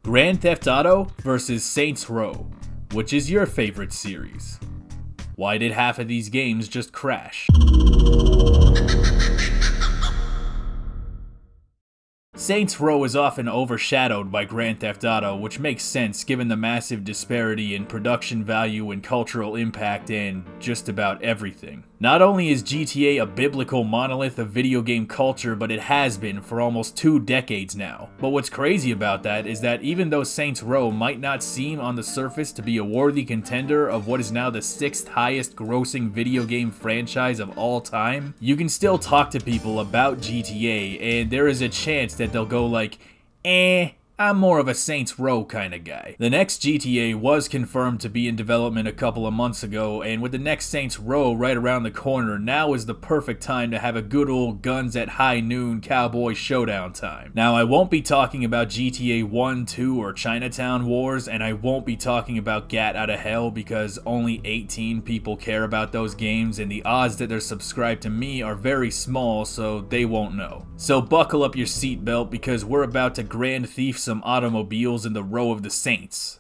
Grand Theft Auto vs. Saints Row. Which is your favorite series? Why did half of these games just crash? Saints Row is often overshadowed by Grand Theft Auto, which makes sense given the massive disparity in production value and cultural impact and just about everything. Not only is GTA a biblical monolith of video game culture, but it has been for almost 2 decades now. But what's crazy about that is that even though Saints Row might not seem on the surface to be a worthy contender of what is now the 6th highest grossing video game franchise of all time, you can still talk to people about GTA and there is a chance that they'll go like, I'm more of a Saints Row kind of guy. The next GTA was confirmed to be in development a couple of months ago, and with the next Saints Row right around the corner, now is the perfect time to have a good old guns at high noon cowboy showdown time. Now, I won't be talking about GTA 1, 2, or Chinatown Wars, and I won't be talking about Gat Out of Hell because only 18 people care about those games, and the odds that they're subscribed to me are very small, so they won't know. So buckle up your seatbelt because we're about to Grand Thief some automobiles in the row of the Saints.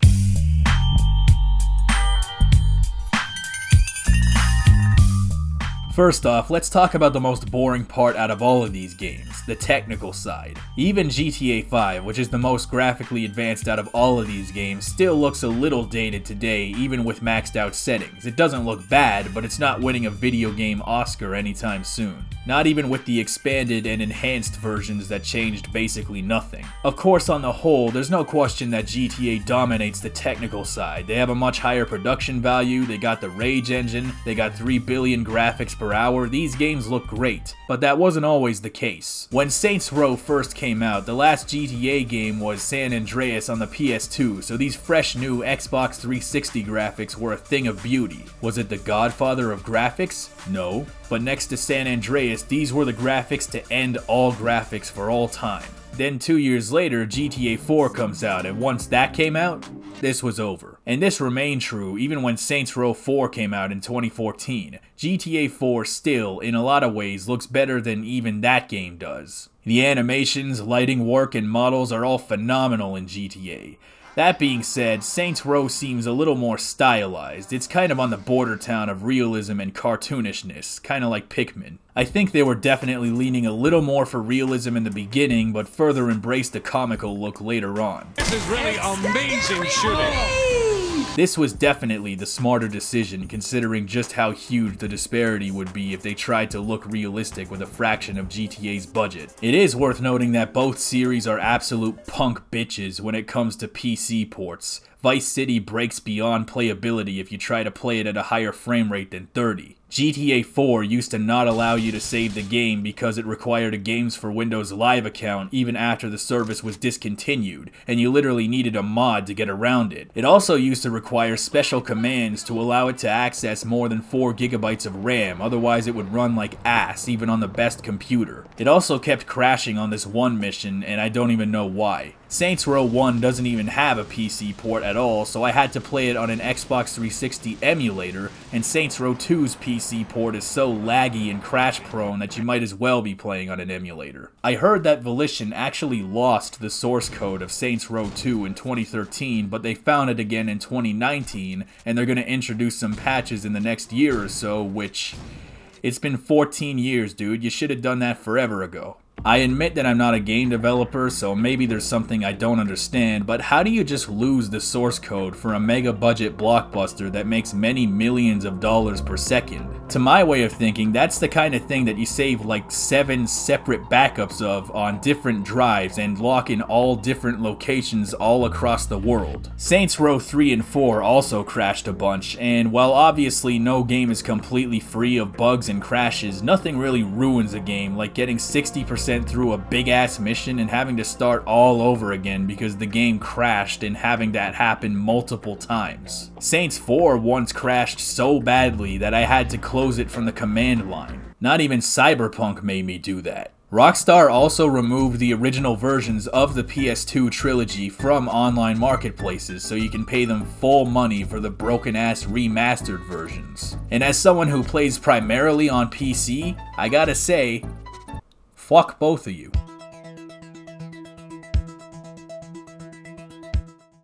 First off, let's talk about the most boring part out of all of these games, the technical side. Even GTA 5, which is the most graphically advanced out of all of these games, still looks a little dated today, even with maxed out settings. It doesn't look bad, but it's not winning a video game Oscar anytime soon. Not even with the expanded and enhanced versions that changed basically nothing. Of course, on the whole, there's no question that GTA dominates the technical side. They have a much higher production value, they got the Rage engine, they got 3 billion graphics per hour. These games look great, but that wasn't always the case. When Saints Row first came out, the last GTA game was San Andreas on the PS2, so these fresh new Xbox 360 graphics were a thing of beauty. Was it the godfather of graphics? No. But next to San Andreas, these were the graphics to end all graphics for all time. Then 2 years later, GTA 4 comes out, and once that came out, this was over. And this remained true even when Saints Row 4 came out in 2014. GTA 4 still, in a lot of ways, looks better than even that game does. The animations, lighting work, and models are all phenomenal in GTA. That being said, Saints Row seems a little more stylized. It's kind of on the border town of realism and cartoonishness, kind of like Pikmin. I think they were definitely leaning a little more for realism in the beginning, but further embraced the comical look later on. This is really amazing shooting! This was definitely the smarter decision considering just how huge the disparity would be if they tried to look realistic with a fraction of GTA's budget. It is worth noting that both series are absolute punk bitches when it comes to PC ports. Vice City breaks beyond playability if you try to play it at a higher frame rate than 30. GTA 4 used to not allow you to save the game because it required a Games for Windows Live account even after the service was discontinued, and you literally needed a mod to get around it. It also used to require special commands to allow it to access more than 4 GB of RAM, otherwise it would run like ass even on the best computer. It also kept crashing on this one mission, and I don't even know why. Saints Row 1 doesn't even have a PC port at all, so I had to play it on an Xbox 360 emulator, and Saints Row 2's PC port is so laggy and crash prone that you might as well be playing on an emulator. I heard that Volition actually lost the source code of Saints Row 2 in 2013, but they found it again in 2019, and they're going to introduce some patches in the next year or so, which... It's been 14 years, dude. You should have done that forever ago. I admit that I'm not a game developer, so maybe there's something I don't understand, but how do you just lose the source code for a mega budget blockbuster that makes many millions of dollars per second? To my way of thinking, that's the kind of thing that you save like 7 separate backups of on different drives and lock in all different locations all across the world. Saints Row 3 and 4 also crashed a bunch, and while obviously no game is completely free of bugs and crashes, nothing really ruins a game like getting 60% through a big ass mission and having to start all over again because the game crashed and having that happen multiple times. Saints 4 once crashed so badly that I had to close it from the command line. Not even Cyberpunk made me do that. Rockstar also removed the original versions of the PS2 trilogy from online marketplaces so you can pay them full money for the broken ass remastered versions. And as someone who plays primarily on PC, I gotta say, fuck both of you.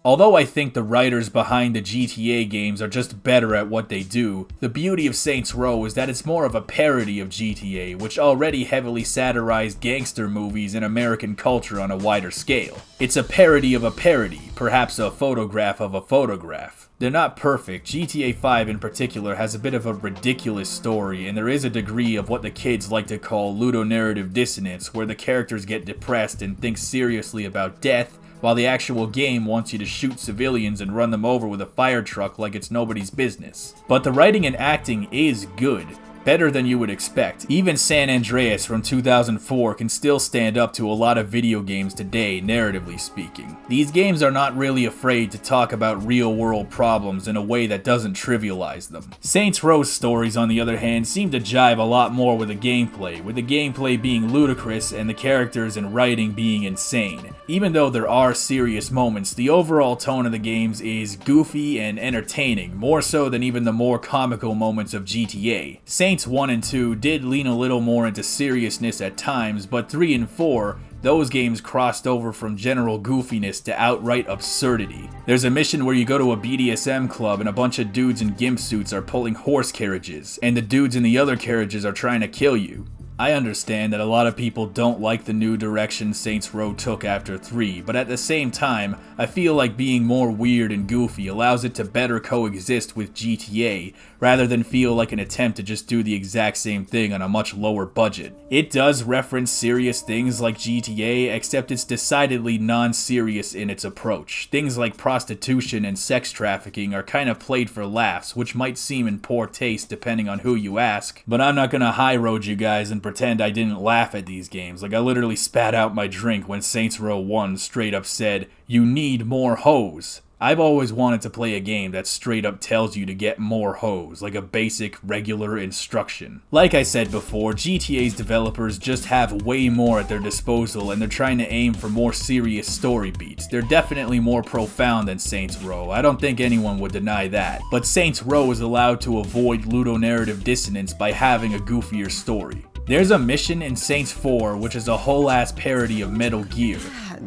Although I think the writers behind the GTA games are just better at what they do, the beauty of Saints Row is that it's more of a parody of GTA, which already heavily satirized gangster movies and American culture on a wider scale. It's a parody of a parody, perhaps a photograph of a photograph. They're not perfect. GTA 5 in particular has a bit of a ridiculous story, and there is a degree of what the kids like to call ludonarrative dissonance, where the characters get depressed and think seriously about death, while the actual game wants you to shoot civilians and run them over with a fire truck like it's nobody's business. But the writing and acting is good. Better than you would expect. Even San Andreas from 2004 can still stand up to a lot of video games today, narratively speaking. These games are not really afraid to talk about real-world problems in a way that doesn't trivialize them. Saints Row's stories, on the other hand, seem to jive a lot more with the gameplay being ludicrous and the characters and writing being insane. Even though there are serious moments, the overall tone of the games is goofy and entertaining, more so than even the more comical moments of GTA. Saints 1 and 2 did lean a little more into seriousness at times, but 3 and 4, those games crossed over from general goofiness to outright absurdity. There's a mission where you go to a BDSM club and a bunch of dudes in gimp suits are pulling horse carriages, and the dudes in the other carriages are trying to kill you. I understand that a lot of people don't like the new direction Saints Row took after 3, but at the same time, I feel like being more weird and goofy allows it to better coexist with GTA, rather than feel like an attempt to just do the exact same thing on a much lower budget. It does reference serious things like GTA, except it's decidedly non-serious in its approach. Things like prostitution and sex trafficking are kind of played for laughs, which might seem in poor taste depending on who you ask, but I'm not gonna high road you guys and pretend I didn't laugh at these games. Like, I literally spat out my drink when Saints Row 1 straight up said, "You need more hoes." I've always wanted to play a game that straight up tells you to get more hoes, like a basic, regular instruction. Like I said before, GTA's developers just have way more at their disposal and they're trying to aim for more serious story beats. They're definitely more profound than Saints Row, I don't think anyone would deny that. But Saints Row is allowed to avoid ludonarrative dissonance by having a goofier story. There's a mission in Saints 4 which is a whole ass parody of Metal Gear.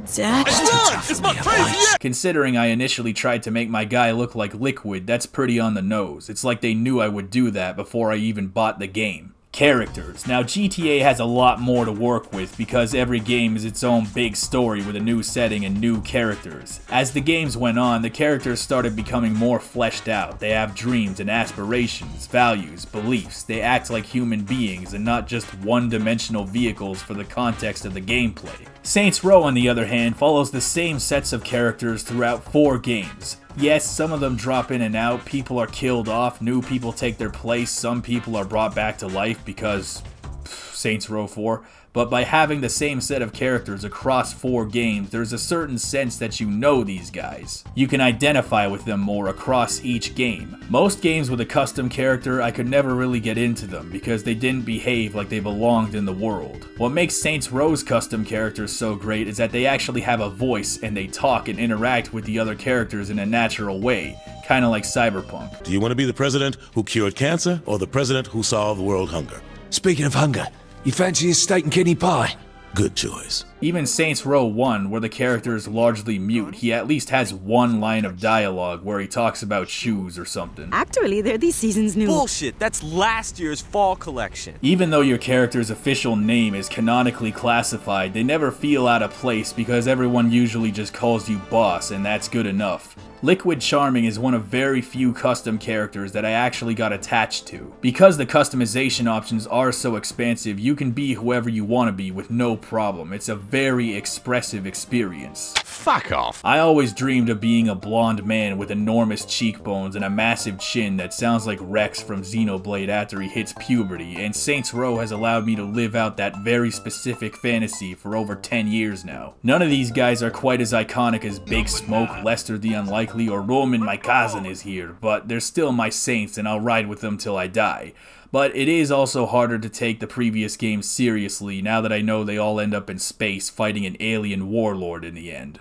It's my crazy. Considering I initially tried to make my guy look like Liquid, that's pretty on the nose. It's like they knew I would do that before I even bought the game. Characters. Now GTA has a lot more to work with because every game is its own big story with a new setting and new characters. As the games went on, the characters started becoming more fleshed out. They have dreams and aspirations, values, beliefs. They act like human beings and not just one-dimensional vehicles for the context of the gameplay. Saints Row, on the other hand, follows the same sets of characters throughout 4 games. Yes, some of them drop in and out, people are killed off, new people take their place, some people are brought back to life because Saints Row 4, but by having the same set of characters across 4 games, there's a certain sense that you know these guys. You can identify with them more across each game. Most games with a custom character, I could never really get into them because they didn't behave like they belonged in the world. What makes Saints Row's custom characters so great is that they actually have a voice and they talk and interact with the other characters in a natural way, kinda like Cyberpunk. Do you want to be the president who cured cancer or the president who solved world hunger? Speaking of hunger, you fancy a steak and kidney pie? Good choice. Even Saints Row 1, where the character is largely mute, he at least has one line of dialogue where he talks about shoes or something. Actually, they're this season's new. Bullshit, that's last year's fall collection. Even though your character's official name is canonically classified, they never feel out of place because everyone usually just calls you boss, and that's good enough. Liquid Charming is one of very few custom characters that I actually got attached to. Because the customization options are so expansive, you can be whoever you want to be with no problem. It's a very expressive experience. Fuck off. I always dreamed of being a blonde man with enormous cheekbones and a massive chin that sounds like Rex from Xenoblade after he hits puberty, and Saints Row has allowed me to live out that very specific fantasy for over 10 years now. None of these guys are quite as iconic as Big Smoke, Lester the Unlikely, or Roman my cousin is here, but they're still my saints and I'll ride with them till I die. But it is also harder to take the previous games seriously now that I know they all end up in space fighting an alien warlord in the end.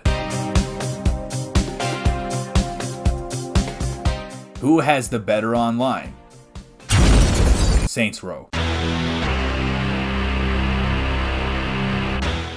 Who has the better online? Saints Row.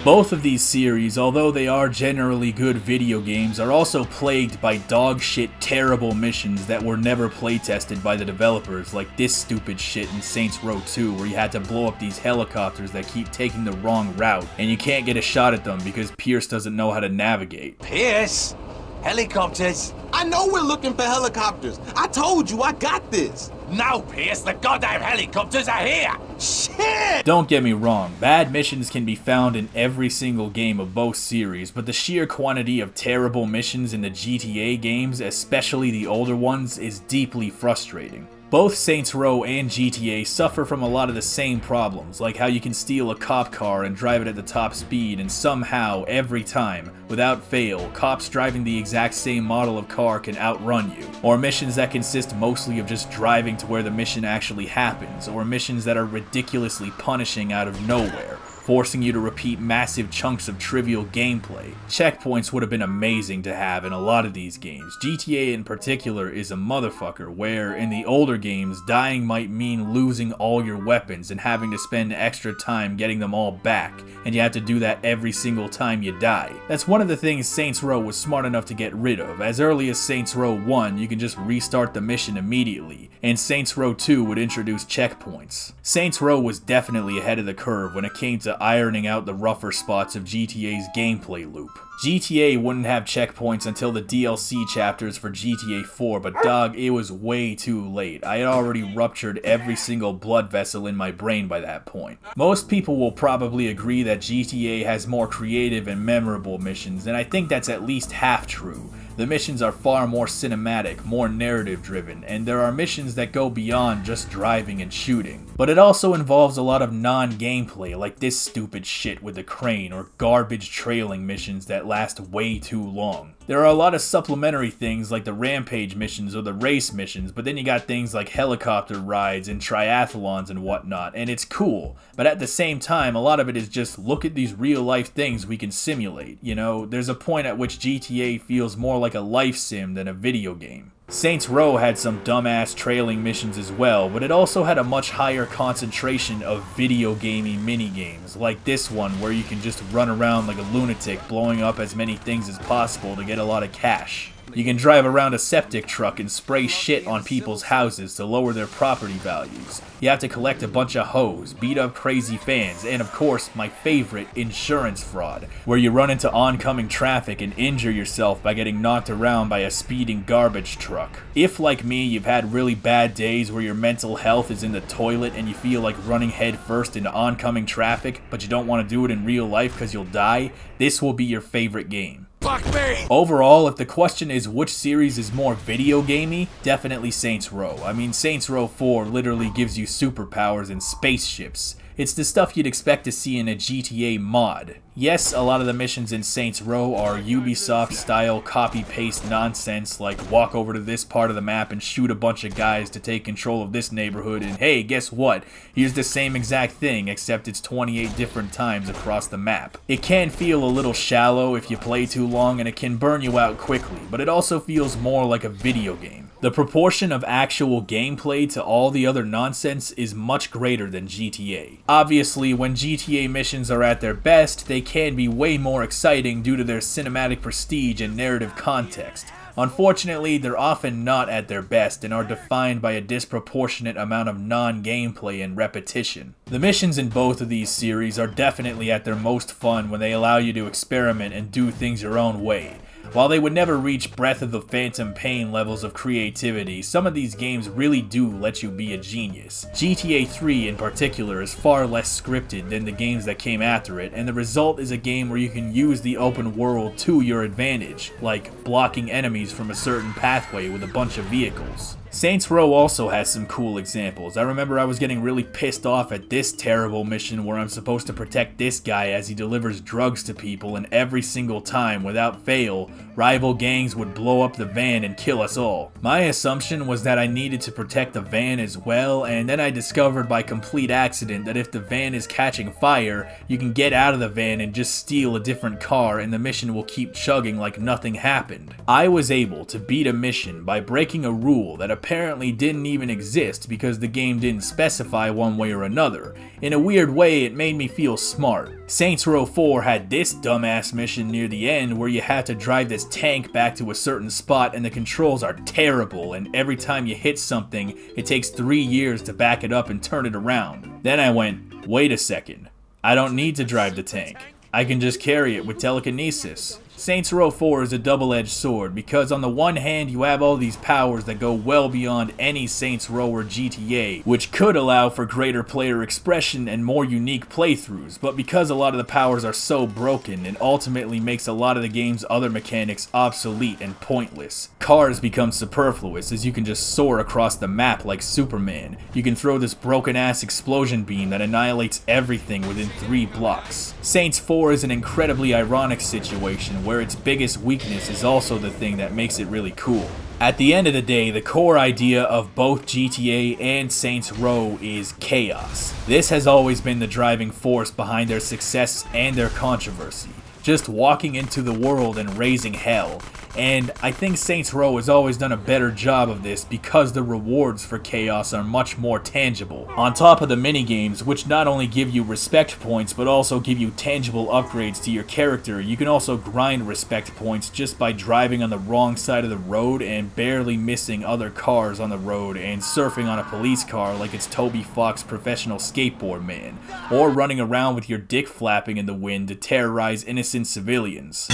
Both of these series, although they are generally good video games, are also plagued by dog shit terrible missions that were never playtested by the developers, like this stupid shit in Saints Row 2 where you had to blow up these helicopters that keep taking the wrong route, and you can't get a shot at them because Pierce doesn't know how to navigate. Pierce? Helicopters? I know we're looking for helicopters. I told you I got this. No, Pierce, the goddamn helicopters are here! Shit! Don't get me wrong, bad missions can be found in every single game of both series, but the sheer quantity of terrible missions in the GTA games, especially the older ones, is deeply frustrating. Both Saints Row and GTA suffer from a lot of the same problems, like how you can steal a cop car and drive it at the top speed, and somehow, every time, without fail, cops driving the exact same model of car can outrun you. Or missions that consist mostly of just driving to where the mission actually happens, or missions that are ridiculously punishing out of nowhere, forcing you to repeat massive chunks of trivial gameplay. Checkpoints would have been amazing to have in a lot of these games. GTA in particular is a motherfucker, where in the older games, dying might mean losing all your weapons and having to spend extra time getting them all back, and you have to do that every single time you die. That's one of the things Saints Row was smart enough to get rid of. As early as Saints Row 1, you can just restart the mission immediately, and Saints Row 2 would introduce checkpoints. Saints Row was definitely ahead of the curve when it came to ironing out the rougher spots of GTA's gameplay loop. GTA wouldn't have checkpoints until the DLC chapters for GTA 4, but dog, it was way too late. I had already ruptured every single blood vessel in my brain by that point. Most people will probably agree that GTA has more creative and memorable missions, and I think that's at least half true. The missions are far more cinematic, more narrative driven, and there are missions that go beyond just driving and shooting. But it also involves a lot of non-gameplay, like this stupid shit with the crane, or garbage trailing missions that last way too long. There are a lot of supplementary things like the rampage missions or the race missions, but then you got things like helicopter rides and triathlons and whatnot, and it's cool. But at the same time, a lot of it is just look at these real life things we can simulate. You know, there's a point at which GTA feels more like a life sim than a video game. Saints Row had some dumbass trailing missions as well, but it also had a much higher concentration of video gamey minigames, like this one where you can just run around like a lunatic blowing up as many things as possible to get a lot of cash. You can drive around a septic truck and spray shit on people's houses to lower their property values. You have to collect a bunch of hoes, beat up crazy fans, and of course, my favorite, insurance fraud, where you run into oncoming traffic and injure yourself by getting knocked around by a speeding garbage truck. If, like me, you've had really bad days where your mental health is in the toilet and you feel like running headfirst into oncoming traffic, but you don't want to do it in real life because you'll die, this will be your favorite game. Fuck me! Overall, if the question is which series is more video gamey, definitely Saints Row. I mean, Saints Row 4 literally gives you superpowers and spaceships. It's the stuff you'd expect to see in a GTA mod. Yes, a lot of the missions in Saints Row are Ubisoft-style copy-paste nonsense, like walk over to this part of the map and shoot a bunch of guys to take control of this neighborhood, and hey, guess what? Here's the same exact thing, except it's 28 different times across the map. It can feel a little shallow if you play too long, and it can burn you out quickly, but it also feels more like a video game. The proportion of actual gameplay to all the other nonsense is much greater than GTA. Obviously, when GTA missions are at their best, they can be way more exciting due to their cinematic prestige and narrative context. Unfortunately, they're often not at their best and are defined by a disproportionate amount of non-gameplay and repetition. The missions in both of these series are definitely at their most fun when they allow you to experiment and do things your own way. While they would never reach Breath of the Phantom Pain levels of creativity, some of these games really do let you be a genius. GTA 3 in particular is far less scripted than the games that came after it, and the result is a game where you can use the open world to your advantage, like blocking enemies from a certain pathway with a bunch of vehicles. Saints Row also has some cool examples. I remember I was getting really pissed off at this terrible mission where I'm supposed to protect this guy as he delivers drugs to people, and every single time, without fail, rival gangs would blow up the van and kill us all. My assumption was that I needed to protect the van as well, and then I discovered by complete accident that if the van is catching fire, you can get out of the van and just steal a different car and the mission will keep chugging like nothing happened. I was able to beat a mission by breaking a rule that apparently didn't even exist because the game didn't specify one way or another. In a weird way, it made me feel smart. Saints Row 4 had this dumbass mission near the end where you have to drive this tank back to a certain spot and the controls are terrible, and every time you hit something, it takes 3 years to back it up and turn it around. Then I went, wait a second, I don't need to drive the tank. I can just carry it with telekinesis. Saints Row 4 is a double-edged sword because on the one hand you have all these powers that go well beyond any Saints Row or GTA, which could allow for greater player expression and more unique playthroughs, but because a lot of the powers are so broken, it ultimately makes a lot of the game's other mechanics obsolete and pointless. Cars become superfluous as you can just soar across the map like Superman. You can throw this broken-ass explosion beam that annihilates everything within 3 blocks. Saints 4 is an incredibly ironic situation where its biggest weakness is also the thing that makes it really cool. At the end of the day, the core idea of both GTA and Saints Row is chaos. This has always been the driving force behind their success and their controversy. Just walking into the world and raising hell. And I think Saints Row has always done a better job of this because the rewards for chaos are much more tangible. On top of the minigames, which not only give you respect points but also give you tangible upgrades to your character, you can also grind respect points just by driving on the wrong side of the road and barely missing other cars on the road and surfing on a police car like it's Toby Fox Professional Skateboard Man, or running around with your dick flapping in the wind to terrorize innocent civilians.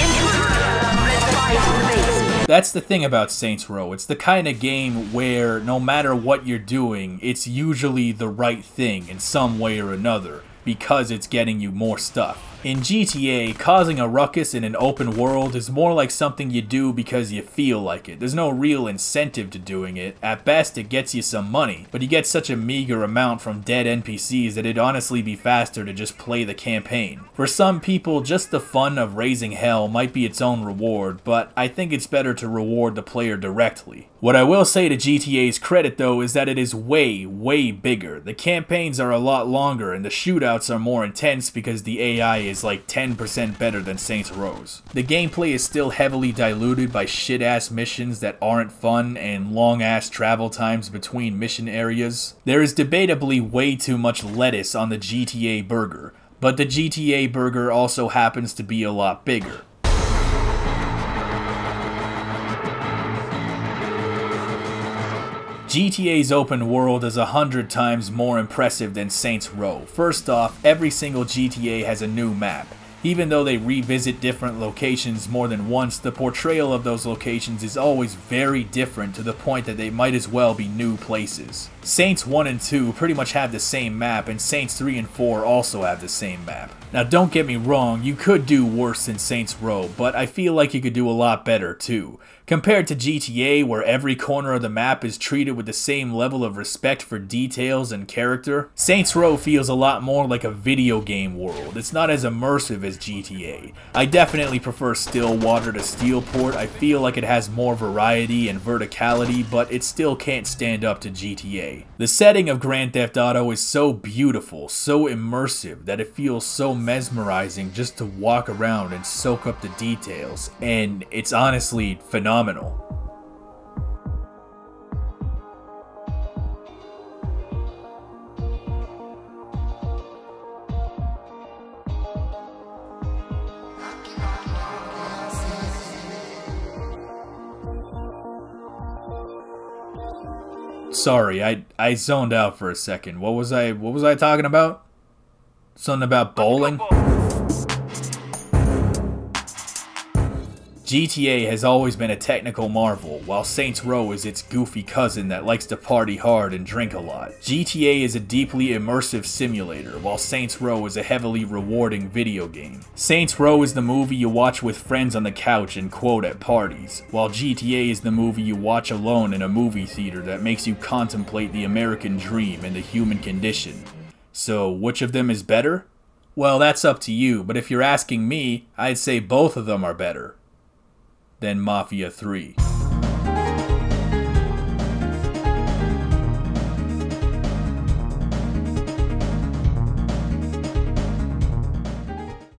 That's the thing about Saints Row. It's the kind of game where no matter what you're doing, it's usually the right thing in some way or another, because it's getting you more stuff. In GTA, causing a ruckus in an open world is more like something you do because you feel like it. There's no real incentive to doing it. At best, it gets you some money, but you get such a meager amount from dead NPCs that it'd honestly be faster to just play the campaign. For some people, just the fun of raising hell might be its own reward, but I think it's better to reward the player directly. What I will say to GTA's credit though is that it is way, way bigger. The campaigns are a lot longer and the shootouts are more intense because the AI is like 10% better than Saints Row's. The gameplay is still heavily diluted by shit-ass missions that aren't fun and long-ass travel times between mission areas. There is debatably way too much lettuce on the GTA burger, but the GTA burger also happens to be a lot bigger. GTA's open world is 100 times more impressive than Saints Row. First off, every single GTA has a new map. Even though they revisit different locations more than once, the portrayal of those locations is always very different to the point that they might as well be new places. Saints 1 and 2 pretty much have the same map, and Saints 3 and 4 also have the same map. Now don't get me wrong, you could do worse than Saints Row, but I feel like you could do a lot better too. Compared to GTA, where every corner of the map is treated with the same level of respect for details and character, Saints Row feels a lot more like a video game world. It's not as immersive as GTA. I definitely prefer Stillwater to Steelport. I feel like it has more variety and verticality, but it still can't stand up to GTA. The setting of Grand Theft Auto is so beautiful, so immersive, that it feels so mesmerizing just to walk around and soak up the details, and it's honestly phenomenal. Sorry, I zoned out for a second. What was I talking about? Something about bowling? GTA has always been a technical marvel, while Saints Row is its goofy cousin that likes to party hard and drink a lot. GTA is a deeply immersive simulator, while Saints Row is a heavily rewarding video game. Saints Row is the movie you watch with friends on the couch and quote at parties, while GTA is the movie you watch alone in a movie theater that makes you contemplate the American dream and the human condition. So, which of them is better? Well, that's up to you, but if you're asking me, I'd say both of them are better than Mafia 3.